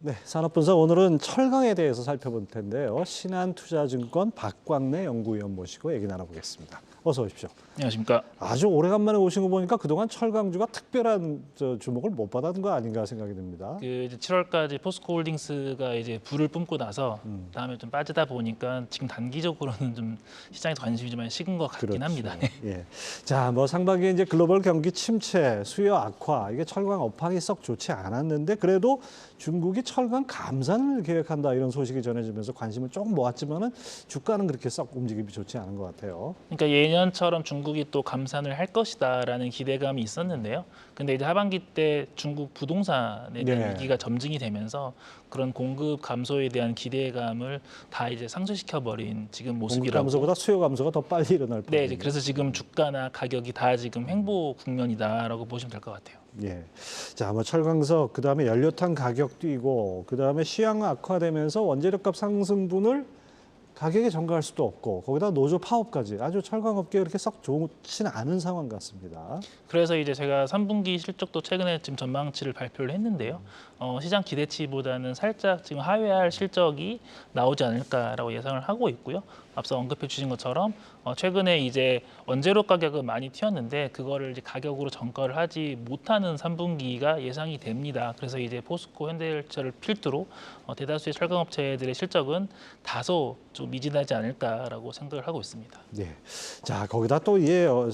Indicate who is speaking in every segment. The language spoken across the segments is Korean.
Speaker 1: 네, 산업분석 오늘은 철강에 대해서 살펴볼 텐데요. 신한투자증권 박광래 연구위원 모시고 얘기 나눠보겠습니다. 어서 오십시오.
Speaker 2: 안녕하십니까.
Speaker 1: 아주 오래간만에 오신 거 보니까 그동안 철강주가 특별한 주목을 못 받았던 거 아닌가 생각이 듭니다.
Speaker 2: 이제 7월까지 포스코홀딩스가 이제 불을 뿜고 나서 다음에 좀 빠지다 보니까 지금 단기적으로는 좀 시장에서 관심이 좀 많이 식은 것 같긴 합니다.
Speaker 1: 예. 자, 뭐 상반기에 이제 글로벌 경기 침체, 수요 악화, 이게 철강 업황이 썩 좋지 않았는데 그래도 중국이 철강 감산을 계획한다 이런 소식이 전해지면서 관심을 조금 모았지만은 주가는 그렇게 썩 움직임이 좋지 않은 것 같아요.
Speaker 2: 그러니까 예년처럼 중국이 또 감산을 할 것이다라는 기대감이 있었는데요. 근데 이제 하반기 때 중국 부동산에 대한 위기가 점증이 되면서 그런 공급 감소에 대한 기대감을 다 이제 상쇄시켜 버린 지금 모습이라고.
Speaker 1: 공급 감소보다 수요 감소가 더 빨리 일어날
Speaker 2: 네, 이제 그래서 지금 주가나 가격이 다 지금 횡보 국면이다라고 보시면 될 것 같아요.
Speaker 1: 예. 자, 뭐 철강석, 그다음에 연료탄 가격 뛰고, 그다음에 시황 악화되면서 원재료값 상승분을 가격에 전가할 수도 없고, 거기다 노조 파업까지 아주 철강업계가 그렇게 썩 좋지는 않은 상황 같습니다.
Speaker 2: 그래서 이제 제가 3분기 실적도 최근에 지금 전망치를 발표를 했는데요. 시장 기대치보다는 살짝 지금 하회할 실적이 나오지 않을까라고 예상을 하고 있고요. 앞서 언급해 주신 것처럼 최근에 이제 원재료 가격은 많이 튀었는데 그거를 이제 가격으로 전가를 하지 못하는 3분기가 예상이 됩니다. 그래서 이제 포스코, 현대열차를 필두로 대다수의 철강업체들의 실적은 다소 좀 미진하지 않을까라고 생각을 하고 있습니다.
Speaker 1: 네. 자, 거기다 또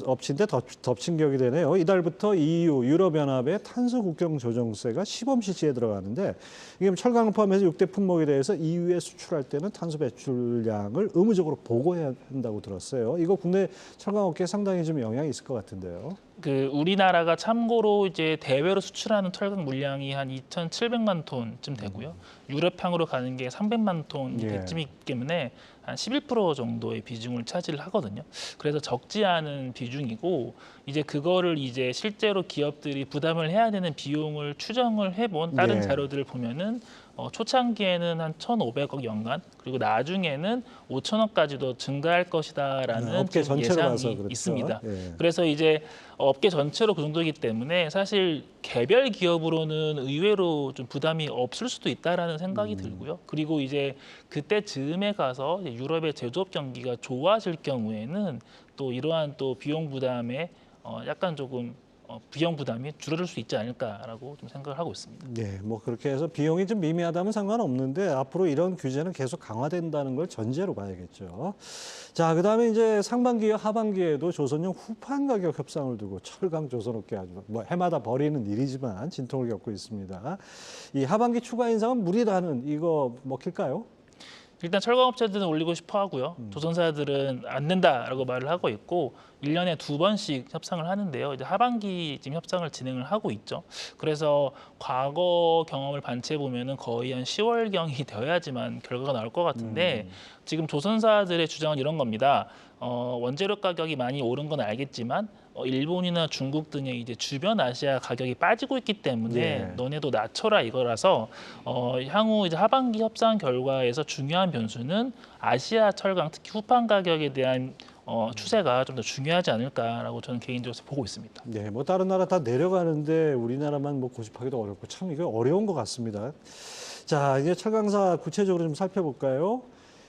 Speaker 1: 엎친데 덮친 격이 되네요. 이달부터 EU, 유럽연합의 탄소 국경 조정세가 시범 실시에 들어가는데 이게 철강을 포함해서 6대 품목에 대해서 EU에 수출할 때는 탄소 배출량을 의무적으로 보고해야 한다고 들었어요. 이거 국내 철강업계에 상당히 좀 영향이 있을 것 같은데요.
Speaker 2: 우리나라가 참고로 이제 대외로 수출하는 철강 물량이 한 2,700만 톤쯤 되고요. 유럽향으로 가는 게 300만 톤 되쯤이기 때문에 한 11% 정도의 비중을 차지를 하거든요. 그래서 적지 않은 비중이고 이제 그거를 이제 실제로 기업들이 부담을 해야 되는 비용을 추정을 해본 다른 자료들을 보면은 초창기에는 한 1,500억 연간 그리고 나중에는 5천억까지도 증가할 것이다라는
Speaker 1: 업계 전체로 봐서
Speaker 2: 예상이
Speaker 1: 그렇죠.
Speaker 2: 있습니다. 그래서 이제 업계 전체로 그 정도이기 때문에 사실 개별 기업으로는 의외로 좀 부담이 없을 수도 있다라는 생각이 들고요. 그리고 이제 그때 즈음에 가서 유럽의 제조업 경기가 좋아질 경우에는 또 이러한 또 비용 부담에 약간 조금 비용 부담이 줄어들 수 있지 않을까라고 좀 생각을 하고 있습니다.
Speaker 1: 네, 뭐 그렇게 해서 비용이 좀 미미하다면 상관없는데 앞으로 이런 규제는 계속 강화된다는 걸 전제로 봐야겠죠. 자, 그다음에 이제 상반기와 하반기에도 조선용 후판 가격 협상을 두고 철강 조선업계 아주 뭐 해마다 벌이는 일이지만 진통을 겪고 있습니다. 이 하반기 추가 인상은 무리라는 이거 먹힐까요?
Speaker 2: 일단 철강업체들은 올리고 싶어 하고요. 조선사들은 안 된다라고 말을 하고 있고 1년에 2번씩 협상을 하는데요. 이제 하반기 지금 협상을 진행을 하고 있죠. 그래서 과거 경험을 반치해 보면은 거의 한 10월경이 되어야지만 결과가 나올 것 같은데 지금 조선사들의 주장은 이런 겁니다. 원재료 가격이 많이 오른 건 알겠지만 일본이나 중국 등의 이제 주변 아시아 가격이 빠지고 있기 때문에 너네도 낮춰라 이거라서 향후 이제 하반기 협상 결과에서 중요한 변수는 아시아 철강 특히 후판 가격에 대한 추세가 좀 더 중요하지 않을까라고 저는 개인적으로 보고 있습니다.
Speaker 1: 네, 뭐 다른 나라 다 내려가는데 우리나라만 뭐 고집하기도 어렵고 참 이거 어려운 것 같습니다. 자, 이제 철강사 구체적으로 좀 살펴볼까요?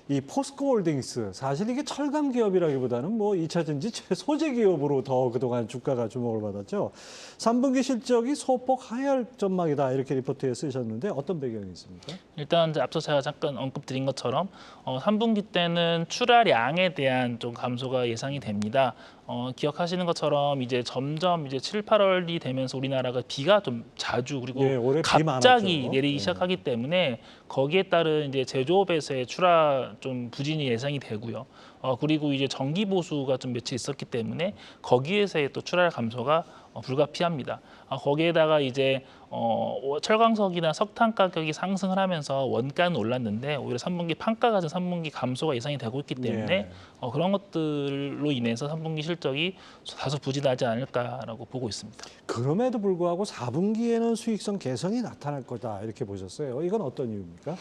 Speaker 1: 이 포스코홀딩스 사실 이게 철강 기업이라기보다는 뭐 2차 전지 소재 기업으로 더 그동안 주가가 주목을 받았죠. 3분기 실적이 소폭 하향 전망이다 이렇게 리포트에 쓰셨는데 어떤 배경이 있습니까?
Speaker 2: 일단 이제 앞서 제가 잠깐 언급드린 것처럼 3분기 때는 출하량에 대한 좀 감소가 예상이 됩니다. 기억하시는 것처럼 이제 점점 이제 7, 8월이 되면서 우리나라가 비가 좀 자주 그리고
Speaker 1: 올해 비
Speaker 2: 갑자기
Speaker 1: 많았죠.
Speaker 2: 내리기 시작하기 때문에 거기에 따른 이제 제조업에서의 출하 좀 부진이 예상이 되고요. 그리고 이제 정기 보수가 좀 며칠 있었기 때문에 거기에서의 또 출하 감소가 불가피합니다. 거기에다가 이제 철강석이나 석탄 가격이 상승을 하면서 원가는 올랐는데 오히려 3분기 판가가 3분기 감소가 예상이 되고 있기 때문에 그런 것들로 인해서 3분기 실적이 다소 부진하지 않을까라고 보고 있습니다.
Speaker 1: 그럼에도 불구하고 4분기에는 수익성 개선이 나타날 거다 이렇게 보셨어요. 이건 어떤 이유입니까?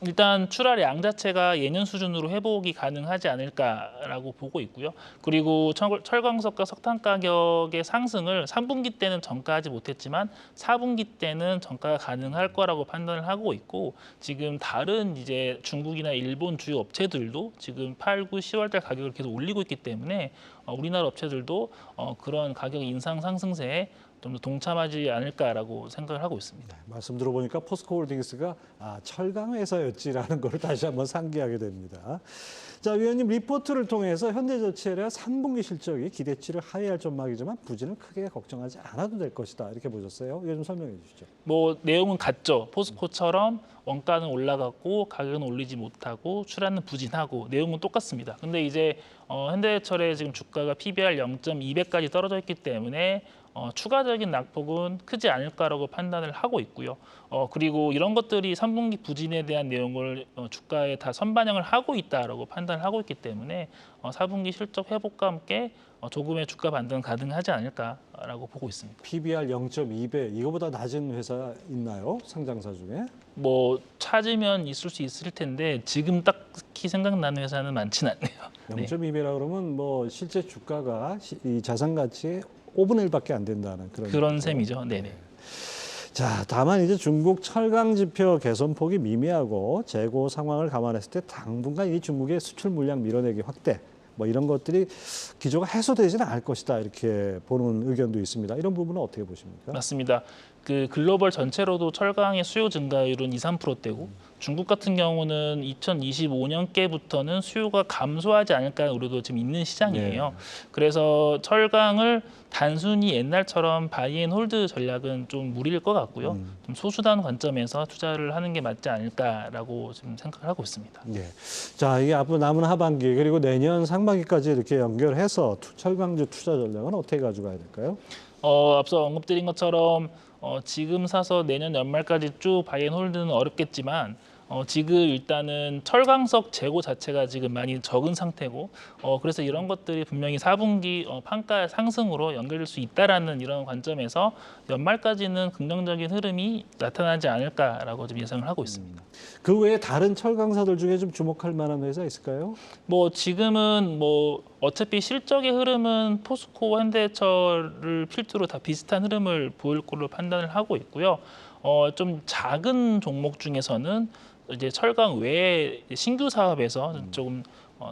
Speaker 2: 일단 출하량 자체가 예년 수준으로 회복이 가능하지 않을까라고 보고 있고요. 그리고 철광석과 석탄 가격의 상승을 3분기 때는 전가하지 못했지만 4분기 때는 전가가 가능할 거라고 판단을 하고 있고, 지금 다른 이제 중국이나 일본 주요 업체들도 지금 8, 9, 10월달 가격을 계속 올리고 있기 때문에 우리나라 업체들도 그런 가격 인상 상승세에 좀 더 동참하지 않을까라고 생각을 하고 있습니다.
Speaker 1: 말씀 들어보니까 포스코홀딩스가 철강 회사였지라는 걸 다시 한번 상기하게 됩니다. 자, 위원님 리포트를 통해서 현대자동차의 3분기 실적이 기대치를 하회할 전망이지만 부진은 크게 걱정하지 않아도 될 것이다. 이렇게 보셨어요? 이거 좀 설명해 주시죠.
Speaker 2: 뭐 내용은 같죠. 포스코처럼 원가는 올라갔고 가격은 올리지 못하고 출하는 부진하고 내용은 똑같습니다. 근데 이제 현대철의 지금 주가가 PBR 0.2배까지 떨어져 있기 때문에 추가적인 낙폭은 크지 않을까라고 판단을 하고 있고요. 그리고 이런 것들이 3분기 부진에 대한 내용을 주가에 다 선반영을 하고 있다라고 판단을 하고 있기 때문에 4분기 실적 회복과 함께 조금의 주가 반등은 가능하지 않을까라고 보고 있습니다.
Speaker 1: PBR 0.2배 이거보다 낮은 회사 있나요? 상장사 중에?
Speaker 2: 뭐 찾으면 있을 수 있을 텐데 지금 딱히 생각나는 회사는 많지는 않네요.
Speaker 1: 0.2배라 그러면 뭐 실제 주가가 이 자산 가치의 5분의 1밖에 안 된다는
Speaker 2: 그런 셈이죠. 네네.
Speaker 1: 자, 다만 이제 중국 철강 지표 개선폭이 미미하고 재고 상황을 감안했을 때 당분간 이 중국의 수출 물량 밀어내기 확대 뭐 이런 것들이 기조가 해소되지는 않을 것이다 이렇게 보는 의견도 있습니다. 이런 부분은 어떻게 보십니까?
Speaker 2: 맞습니다. 그 글로벌 전체로도 철강의 수요 증가율은 2, 3%대고 중국 같은 경우는 2025년께부터는 수요가 감소하지 않을까 우려도 지금 있는 시장이에요.
Speaker 1: 네.
Speaker 2: 그래서 철강을 단순히 옛날처럼 바이앤홀드 전략은 좀 무리일 것 같고요. 좀 소수단 관점에서 투자를 하는 게 맞지 않을까라고 지금 생각을 하고 있습니다.
Speaker 1: 네. 자, 이게 앞으로 남은 하반기 그리고 내년 상반기까지 이렇게 연결해서 철강주 투자 전략은 어떻게 가져가야 될까요?
Speaker 2: 앞서 언급드린 것처럼 지금 사서 내년 연말까지 쭉 바이앤홀드는 어렵겠지만 지금 일단은 철광석 재고 자체가 지금 많이 적은 상태고 그래서 이런 것들이 분명히 4분기 판가 상승으로 연결될 수 있다라는 이런 관점에서 연말까지는 긍정적인 흐름이 나타나지 않을까라고 좀 예상을 하고 있습니다.
Speaker 1: 그 외에 다른 철강사들 중에 좀 주목할 만한 회사 있을까요?
Speaker 2: 뭐 지금은 뭐 어차피 실적의 흐름은 포스코, 현대철을 필두로 다 비슷한 흐름을 보일 걸로 판단을 하고 있고요. 좀 작은 종목 중에서는 이제 철강 외에 신규 사업에서 조금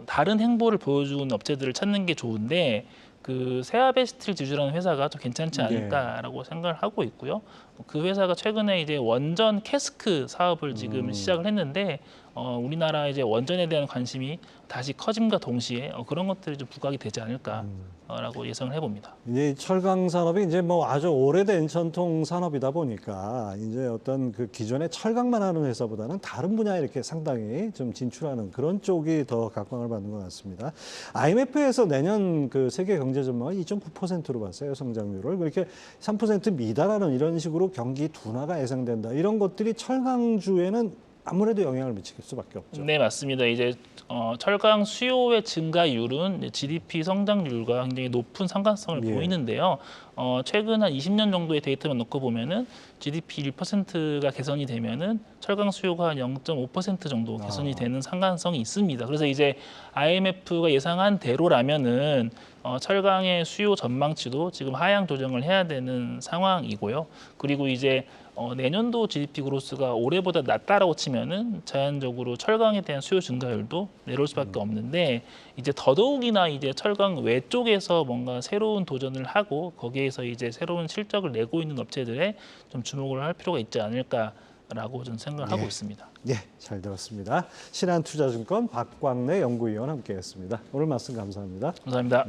Speaker 2: 다른 행보를 보여주는 업체들을 찾는 게 좋은데 그 세아베스틸 지주라는 회사가 좀 괜찮지 않을까라고 생각을 하고 있고요. 그 회사가 최근에 이제 원전 캐스크 사업을 지금 시작을 했는데 우리나라 이제 원전에 대한 관심이 다시 커짐과 동시에 그런 것들이 좀 부각이 되지 않을까라고 예상을 해봅니다.
Speaker 1: 이제 철강 산업이 이제 뭐 아주 오래된 전통 산업이다 보니까 이제 어떤 그 기존의 철강만 하는 회사보다는 다른 분야에 이렇게 상당히 좀 진출하는 그런 쪽이 더 각광을 받는 것 같습니다. IMF에서 내년 그 세계 경제 전망을 2.9%로 봤어요, 성장률을. 그렇게 3% 미달하는 이런 식으로 경기 둔화가 예상된다. 이런 것들이 철강주에는 아무래도 영향을 미칠 수밖에 없죠.
Speaker 2: 네, 맞습니다. 이제 철강 수요의 증가율은 GDP 성장률과 굉장히 높은 상관성을 보이는데요. 최근 한 20년 정도의 데이터만 놓고 보면은 GDP 1%가 개선이 되면은 철강 수요가 한 0.5% 정도 개선이 되는 상관성이 있습니다. 그래서 이제 IMF가 예상한 대로라면은 철강의 수요 전망치도 지금 하향 조정을 해야 되는 상황이고요. 그리고 이제 내년도 GDP 그로스가 올해보다 낮다라고 치면은 자연적으로 철강에 대한 수요 증가율도 내려올 수밖에 없는데 이제 더더욱이나 이제 철강 외 쪽에서 뭔가 새로운 도전을 하고 거기에서 이제 새로운 실적을 내고 있는 업체들에 좀 주목을 할 필요가 있지 않을까라고 저는 생각을 하고 있습니다.
Speaker 1: 예, 잘 들었습니다. 신한투자증권 박광래 연구위원 함께했습니다. 오늘 말씀 감사합니다.
Speaker 2: 감사합니다.